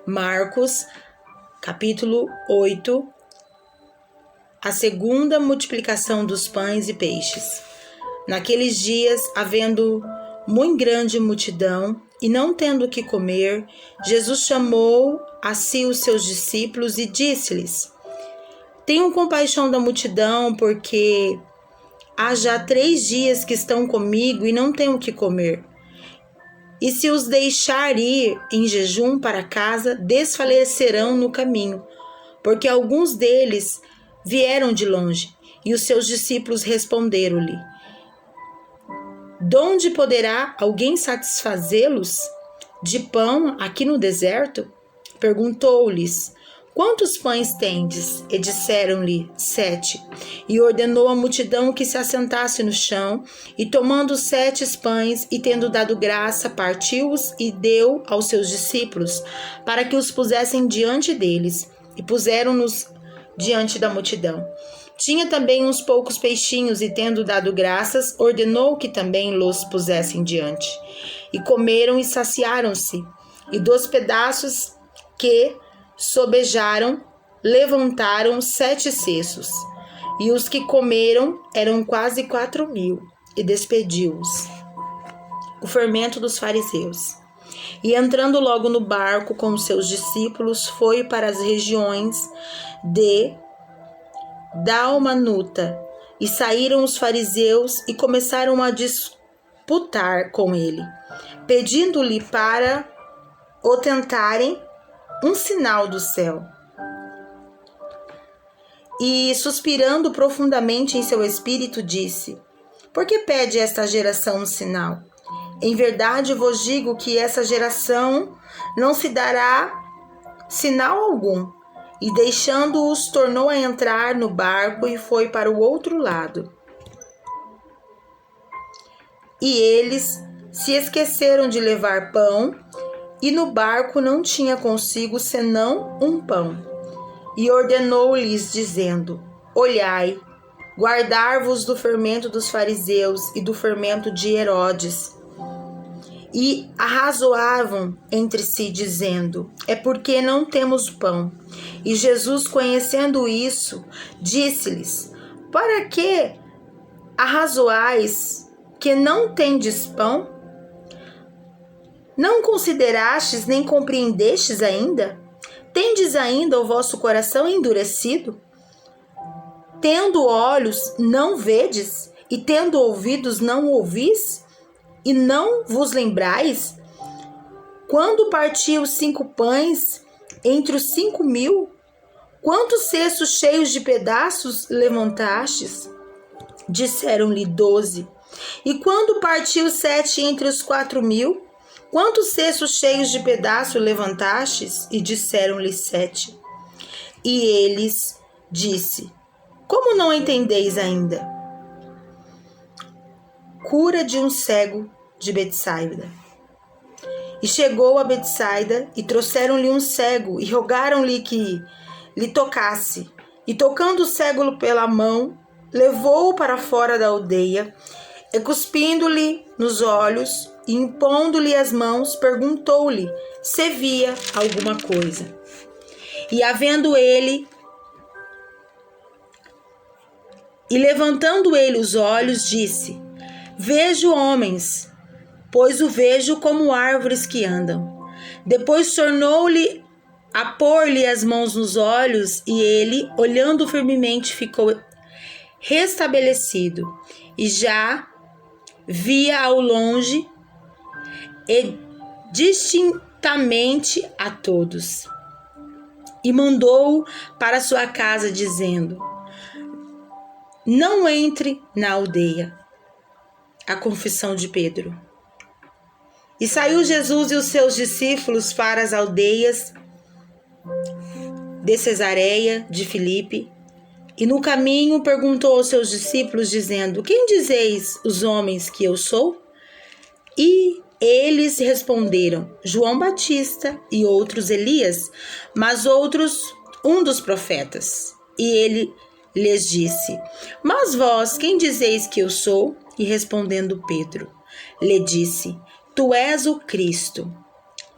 Marcos, capítulo 8, a segunda multiplicação dos pães e peixes. Naqueles dias, havendo muito grande multidão e não tendo o que comer, Jesus chamou a si os seus discípulos e disse-lhes: Tenham compaixão da multidão, porque há já 3 dias que estão comigo e não têm o que comer. E se os deixar ir em jejum para casa, desfalecerão no caminho, porque alguns deles vieram de longe. E os seus discípulos responderam-lhe: Donde poderá alguém satisfazê-los de pão aqui no deserto? Perguntou-lhes: Quantos pães tendes? E disseram-lhe: 7. E ordenou à multidão que se assentasse no chão, e tomando 7 pães, e tendo dado graça, partiu-os e deu aos seus discípulos, para que os pusessem diante deles, e puseram-nos diante da multidão. Tinha também uns poucos peixinhos, e tendo dado graças, ordenou que também los pusessem diante. E comeram e saciaram-se, e dos pedaços que sobejaram, levantaram 7 cestos, e os que comeram eram quase 4.000, e despediu-os. O fermento dos fariseus. E entrando logo no barco com os seus discípulos, foi para as regiões de Dalmanuta, e saíram os fariseus e começaram a disputar com ele, pedindo-lhe para o tentarem um sinal do céu. E, suspirando profundamente em seu espírito, disse: Por que pede esta geração um sinal? Em verdade vos digo que essa geração não se dará sinal algum. E deixando-os, tornou a entrar no barco e foi para o outro lado. E eles se esqueceram de levar pão, e no barco não tinha consigo senão um pão. E ordenou-lhes, dizendo: Olhai, guardar-vos do fermento dos fariseus e do fermento de Herodes. E arrazoavam entre si, dizendo: É porque não temos pão. E Jesus, conhecendo isso, disse-lhes: Para que arrazoais que não tendes pão? Não considerastes nem compreendestes ainda? Tendes ainda o vosso coração endurecido? Tendo olhos, não vedes? E tendo ouvidos, não ouvis? E não vos lembrais? Quando parti os 5 pães entre os 5.000, quantos cestos cheios de pedaços levantastes? Disseram-lhe 12. E quando partiu 7 entre os 4.000, quantos cestos cheios de pedaços levantastes? E disseram-lhe 7. E eles disse: Como não entendeis ainda? Cura de um cego de Betsaida. E chegou a Betsaida, e trouxeram-lhe um cego, e rogaram-lhe que lhe tocasse. E tocando o cego pela mão, levou-o para fora da aldeia, e cuspindo-lhe nos olhos, e impondo-lhe as mãos, perguntou-lhe se via alguma coisa. E havendo ele, e levantando ele os olhos, disse: Vejo homens, pois o vejo como árvores que andam. Depois tornou-lhe a pôr-lhe as mãos nos olhos, e ele, olhando firmemente, ficou restabelecido, e já via ao longe e distintamente a todos. E mandou-o para sua casa, dizendo: Não entre na aldeia. A confissão de Pedro. E saiu Jesus e os seus discípulos para as aldeias de Cesareia de Filipe, e no caminho perguntou aos seus discípulos, dizendo: Quem dizeis os homens que eu sou? E eles responderam: João Batista, e outros Elias, mas outros um dos profetas. E ele lhes disse: Mas vós, quem dizeis que eu sou? E respondendo Pedro, lhe disse: Tu és o Cristo.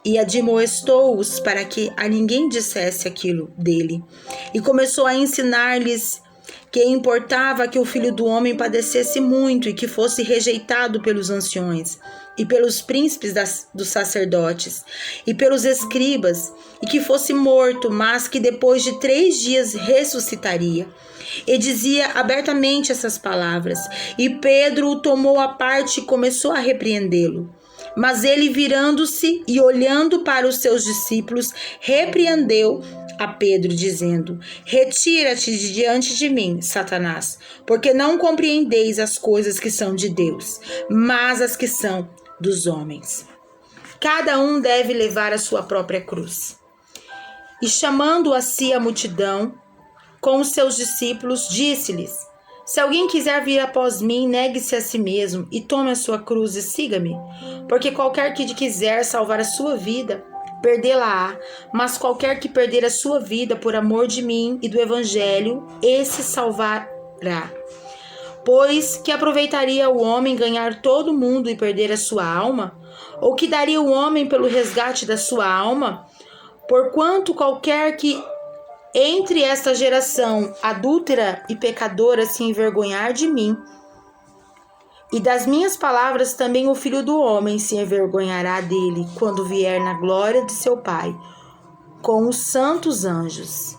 e admoestou-os para que a ninguém dissesse aquilo dele. E começou a ensinar-lhes que importava que o Filho do Homem padecesse muito e que fosse rejeitado pelos anciões e pelos príncipes dos sacerdotes e pelos escribas, e que fosse morto, mas que depois de 3 dias ressuscitaria. E dizia abertamente essas palavras, e Pedro o tomou à parte e começou a repreendê-lo. Mas ele, virando-se e olhando para os seus discípulos, repreendeu a Pedro, dizendo: retira-te de diante de mim, Satanás, porque não compreendeis as coisas que são de Deus, mas as que são dos homens. Cada um deve levar a sua própria cruz. E chamando a si a multidão, com os seus discípulos, disse-lhes: se alguém quiser vir após mim, negue-se a si mesmo e tome a sua cruz e siga-me. Porque qualquer que quiser salvar a sua vida, perdê-la-á, mas qualquer que perder a sua vida por amor de mim e do evangelho, esse salvará. Pois que aproveitaria o homem ganhar todo o mundo e perder a sua alma? Ou que daria o homem pelo resgate da sua alma? Porquanto qualquer que entre esta geração adúltera e pecadora se envergonhar de mim e das minhas palavras, também o Filho do Homem se envergonhará dele quando vier na glória de seu Pai com os santos anjos.